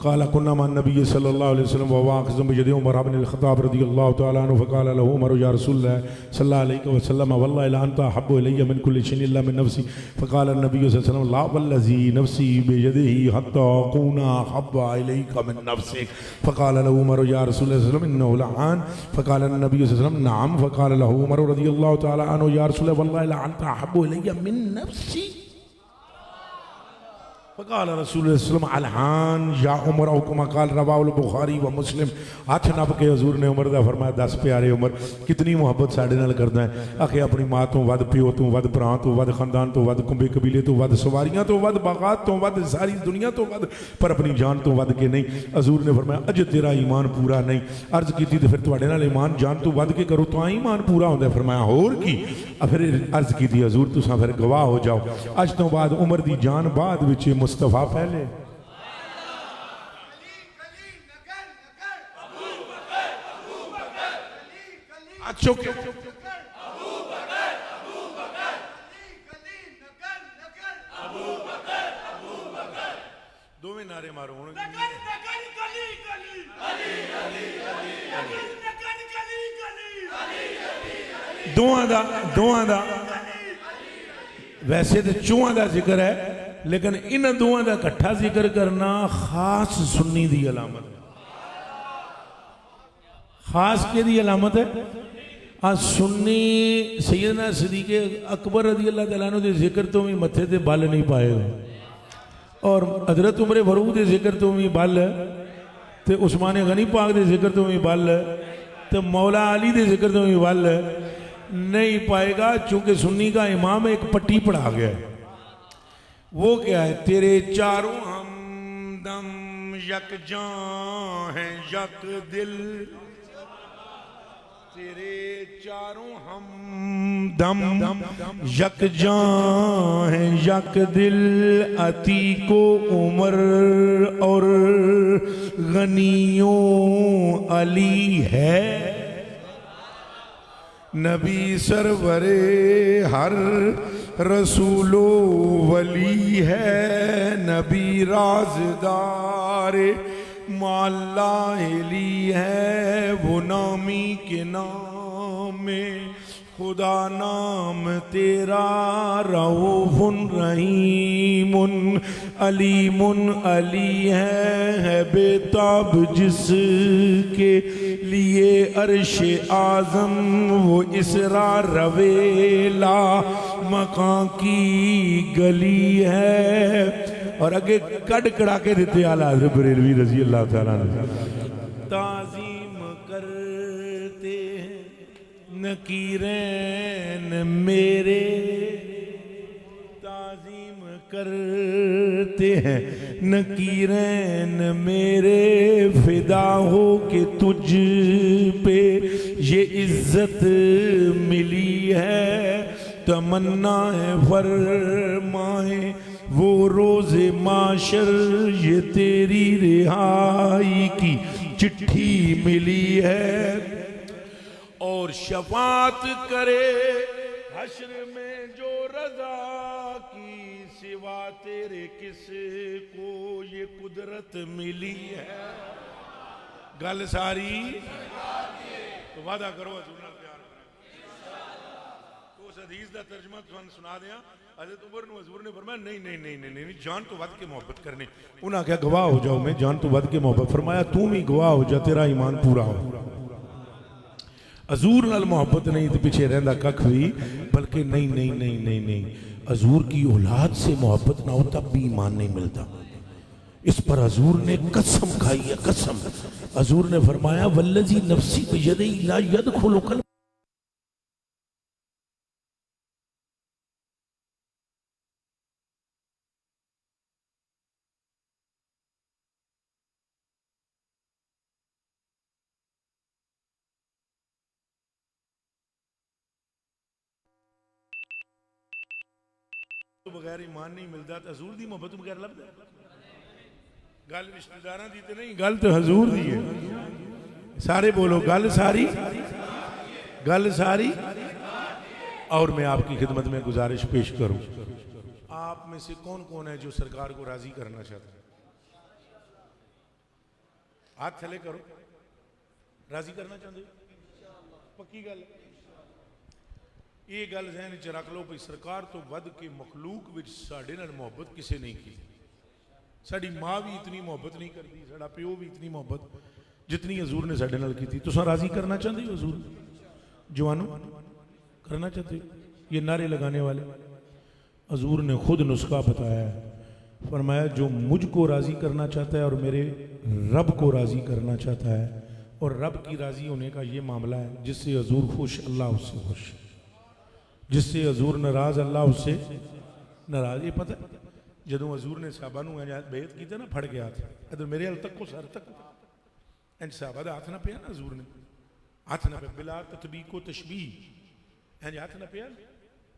Speaker 3: قال كنا مع النبي صلی اللہ علیہ وسلم وواخذ بيد عمر بن الخطاب رضی اللہ تعالیٰ عنہ فقال له عمر یا رسول اللہ صلی اللہ علیہ وسلم والله لانت احب الی من كل شيء الا من نفسی، فقال النبي صلی اللہ علیہ وسلم لا والذی نفسی بیده حتى اكون احب الیک من نفسک، فقال له عمر یا رسول اللہ صلی اللہ علیہ وسلم انه لعان، فقال النبي صلی اللہ علیہ وسلم نعم، فقال له عمر رضی اللہ تعالیٰ عنہ یا رسول اللہ والله لانت احب الی من نفسی، فقال رسول اللہ صلی اللہ علیہ وسلم الحان یا عمر او کما قال رواہ البخاری و مسلم۔ ہاتھ نپ کے حضور نے عمر دا فرمایا دس پیارے عمر کتنی محبت ساڑے نال کردا ہے؟ آکھے اپنی ماں تو ود، پیو تو ود، بھرا تو ود، خاندان تو ود، کنبے قبیلے تو ود، سواریاں تو ود، باغات تو ود، ساری دنیا تو ود، پر اپنی جان تو ود کے نہیں۔ حضور نے فرمایا اج تیرا ایمان پورا نہیں۔ عرض کیتی تے پھر تواڈے نال ایمان جان تو ود کے کرو تو ایمان پورا ہوندا ہے؟ فرمایا اور کی؟ پھر عرض کیتی حضور تساں پھر گواہ ہو جاؤ، اج تو بعد عمر دی جان بعد وچ مصطفیٰ پہلے۔ چکے دو میں نعرے مارو ہوں دوہاں دا ویسے تو چوہاں دا ذکر ہے لیکن ان دوہاں دا کٹھا ذکر کرنا خاص سنی دی علامت ہے۔ خاص کے دی علامت ہے سنی سیدنا صدیق اکبر رضی اللہ تعالیٰ عنہ دے ذکر تو بھی متھے تے بال نہیں پائے گا، اور حضرت عمر فاروق دے ذکر تو بھی بال تے عثمان غنی پاک دے ذکر تو بھی بال تے مولا علی دے ذکر تو بھی بال نہیں پائے گا، چونکہ سنی کا امام ایک پٹی پڑھا گیا ہے۔ وہ کیا ہے؟ تیرے چاروں ہمدم یک جان ہیں یک دل، تیرے چاروں ہمدم یک جان ہیں یک دل، عتیق و عمر اور غنیوں علی ہے، نبی سرور ہر رسول و ولی ہے، نبی رازدار مولا علی ہے، وہ نامی کے نام میں خدا نام تیرا رؤوف رحیم علیم علی ہے بے تاب جس کے لیے عرش اعظم، وہ اسرا رویلا مکان کی گلی ہے۔ اور اگے کڑ کڑا کے دیتے اعلیٰ حضرت بریلوی رضی اللہ تعالیٰ عنہ تعظیم کرتے ہیں نکیرین میرے، تعظیم کرتے ہیں نکیرین میرے، فدا ہو کہ تجھ پہ یہ عزت ملی ہے، تمنا ہے فرمائے وہ روز معاشر، یہ تیری رہائی کی چٹھی ملی ہے، اور شفاعت کرے حشر میں جو رضا کی، سوا تیرے کس کو یہ قدرت ملی ہے۔ گل ساری تو وعدہ کرو حضور نال پیار کرنا، تو اس حدیث دا ترجمہ سنا دیا۔ حضرت عمر نے حضور نے فرمایا نہیں جان تو ود کے محبت کرنے، انہاں کہا گواہ ہو جاؤ میں جان تو ود کے محبت، فرمایا تو بھی گواہ ہو جا تیرا ایمان پورا ہو۔ حضور نال محبت نہیں تو پیچھے رہندا ککھ بھی، بلکہ نہیں حضور کی اولاد سے محبت نہ ہو تب بھی ایمان نہیں ملتا۔ اس پر حضور نے قسم کھائی ہے، قسم۔ حضور نے فرمایا والذی نفسی بیدہ لا یدخل قلب بغیر ایمان نہیں ملتا تو حضور دی محبت بغیر لبدا گل رشتہ داراں دی تے نہیں گل تو حضور دی ہے سارے بولو گل ساری اور میں آپ کی خدمت میں گزارش پیش کروں آپ میں سے کون کون ہے جو سرکار کو راضی کرنا چاہتا ہے ہاتھ تھلے کرو راضی کرنا چاہتے ہو پکی گل یہ گل ذہن وچ رکھ لو بھئی سرکار تو ود کے مخلوق وچ ساڈے نال محبت کسے نہیں کی ساڈی ماں بھی اتنی محبت نہیں کرتی ساڈا پیو بھی اتنی محبت جتنی حضور نے ساڈے نال کی تساں راضی کرنا چاہتے ہو حضور جوانوں کرنا چاہتے ہو یہ نعرے لگانے والے حضور نے خود نسخہ بتایا ہے فرمایا جو مجھ کو راضی کرنا چاہتا ہے اور میرے رب کو راضی کرنا چاہتا ہے اور رب کی راضی ہونے کا یہ معاملہ ہے جس سے حضور خوش اللہ اس سے خوش جس سے حضور ناراض اللہ اس سے ناراض یہ پتہ جدوں حضور نے صحابہ نو بیعت کیتا نا پھڑ گیا تھا ادھر میرے ال تک کو سر تک ان صحابہ دا ہاتھ نہ پیا نا حضور نے ہاتھ نہ پیا بلا تطبیق و تشبیہ ہاتھ نہ پیا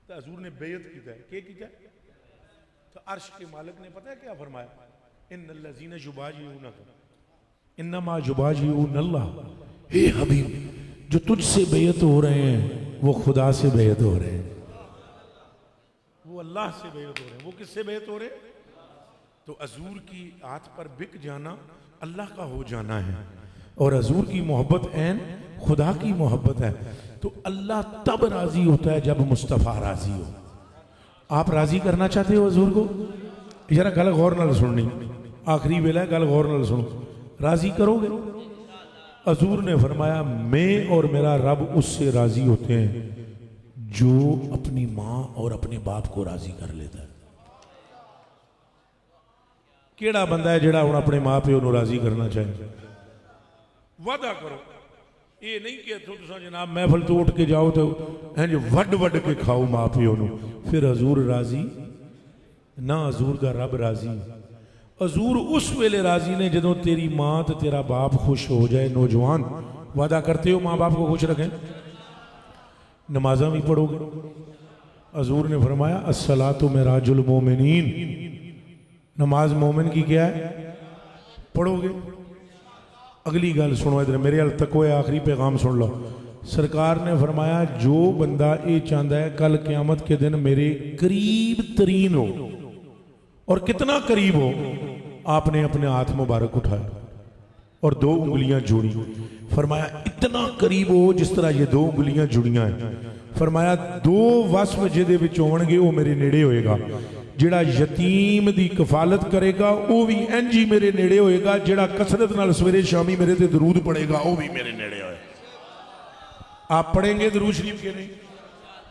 Speaker 3: تو حضور نے بیعت کیتا ہے کیا کیتا ہے تو عرش کے مالک نے پتہ ہے کیا فرمایا ان الذین یبایعونک انما یبایعون اللہ اے حبیب جو تجھ سے بیعت ہو رہے ہیں وہ خدا سے بیعت ہو رہے ہیں وہ اللہ سے بیعت ہو رہے ہیں وہ کس سے بیعت ہو رہے ہیں تو حضور کی ہاتھ پر بک جانا اللہ کا ہو جانا ہے اور حضور کی محبت عین خدا کی محبت ہے تو اللہ تب راضی ہوتا ہے جب مصطفیٰ راضی ہو آپ راضی کرنا چاہتے ہو حضور کو ذرا گل غور نال سننی آخری ویلا گل غور نال سنو راضی کرو گے حضور نے فرمایا میں اور میرا رب اس سے راضی ہوتے ہیں جو اپنی ماں اور اپنے باپ کو راضی کر لیتا ہے کیڑا بندہ ہے جڑا ہن اپنے ماں پیو نو راضی کرنا چاہے وعدہ کرو یہ نہیں کہ تساں جناب محفل تو اٹھ کے جاؤ تو وڈ وڈ کے کھاؤ ماں پیو نو پھر حضور راضی نہ حضور دا رب راضی حضور اس ویلے راضی نے جدوں تیری ماں تے تیرا باپ خوش ہو جائے نوجوان وعدہ کرتے ہو ماں باپ کو خوش رکھیں نمازاں بھی پڑھو گے حضور نے فرمایا الصلاۃ معراج المومنین نماز مومن کی کیا ہے پڑھو گے اگلی گل سنو ادھر میرے ال تک ہوئے آخری پیغام سن لو سرکار نے فرمایا جو بندہ یہ چاہتا ہے کل قیامت کے دن میرے قریب ترین ہو اور کتنا قریب ہو آپ نے اپنے ہاتھ مبارک اٹھائے اور 2 انگلیاں جوڑی فرمایا اتنا قریب ہو جس طرح یہ 2 انگلیاں جڑیاں ہیں فرمایا 2 وصف جدے وچ ہون گے وہ میرے نیڑے ہوئے گا جڑا یتیم دی کفالت کرے گا وہ بھی انجی میرے نیڑے ہوئے گا جڑا کثرت نال سویرے شامی میرے تے درود پڑھے گا وہ بھی میرے نیڑے ہوئے آپ پڑھیں گے درود شریف کے نہیں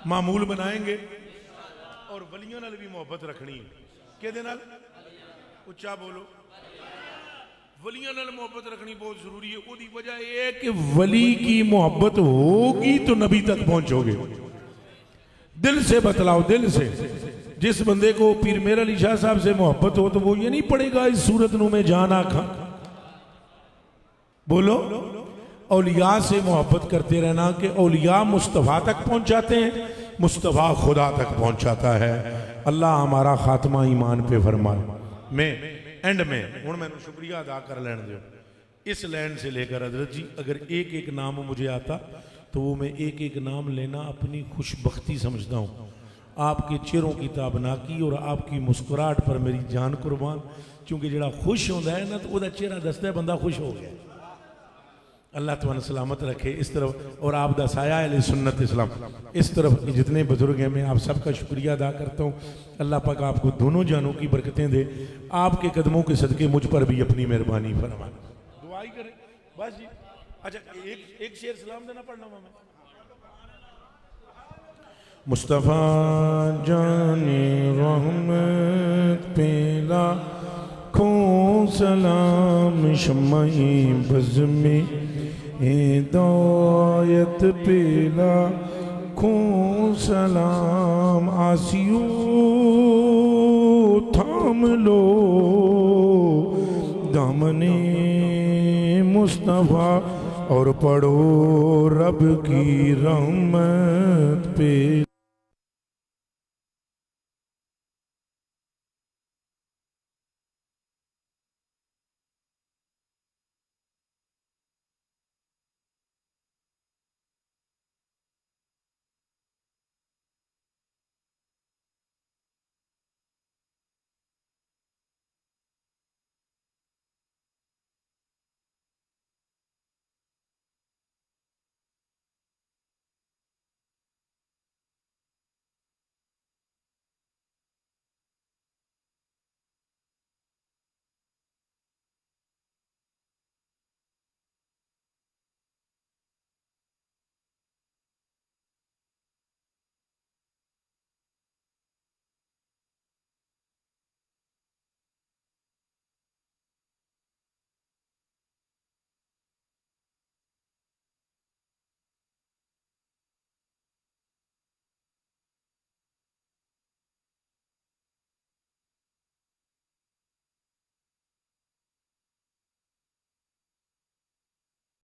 Speaker 3: معمول بنائیں گے اور ولیوں نال بھی محبت رکھنی ہے کہ دے نال اچھا بولو ولیوں نال محبت رکھنی بہت ضروری ہے وہ دی وجہ یہ ہے کہ ولی کی محبت ہوگی تو نبی تک پہنچو گے دل سے بتلاؤ دل سے جس بندے کو پیر میر علی شاہ صاحب سے محبت ہو تو وہ یہ نہیں پڑے گا اس صورت نو میں جان آکھاں بولو اولیاء سے محبت کرتے رہنا کہ اولیاء مصطفیٰ تک پہنچاتے ہیں مصطفیٰ خدا تک پہنچاتا ہے اللہ ہمارا خاتمہ ایمان پہ فرمائے میں اینڈ میں ہوں میں شکریہ ادا کر لین دو اس لین سے لے کر حضرت جی اگر ایک ایک نام مجھے آتا تو وہ میں ایک ایک نام لینا اپنی خوش بختی سمجھتا ہوں آپ کے چہروں کی تابناکی اور آپ کی مسکراہٹ پر میری جان قربان چونکہ جڑا خوش ہوتا ہے نا تو وہ چہرہ دستا ہے بندہ خوش ہو گیا اللہ تعالیٰ سلامت رکھے اس طرف اور آپ دا سایہ علیہ سنت اسلام اس طرف جتنے بزرگ ہیں میں آپ سب کا شکریہ ادا کرتا ہوں اللہ پاک آپ کو دونوں جانوں کی برکتیں دے آپ کے قدموں کے صدقے مجھ پر بھی اپنی مہربانی فرمائے دعائی کریں بس جی اچھا ایک شعر سلام دینا پڑھنا ہوں میں مصطفیٰ جان رحمت پیلا کھوں سلام شمعی بز میں ہدایت پیلا کھوں سلام آسیو تھام لو دامن مصطفیٰ اور پڑھو رب کی رحمت پہ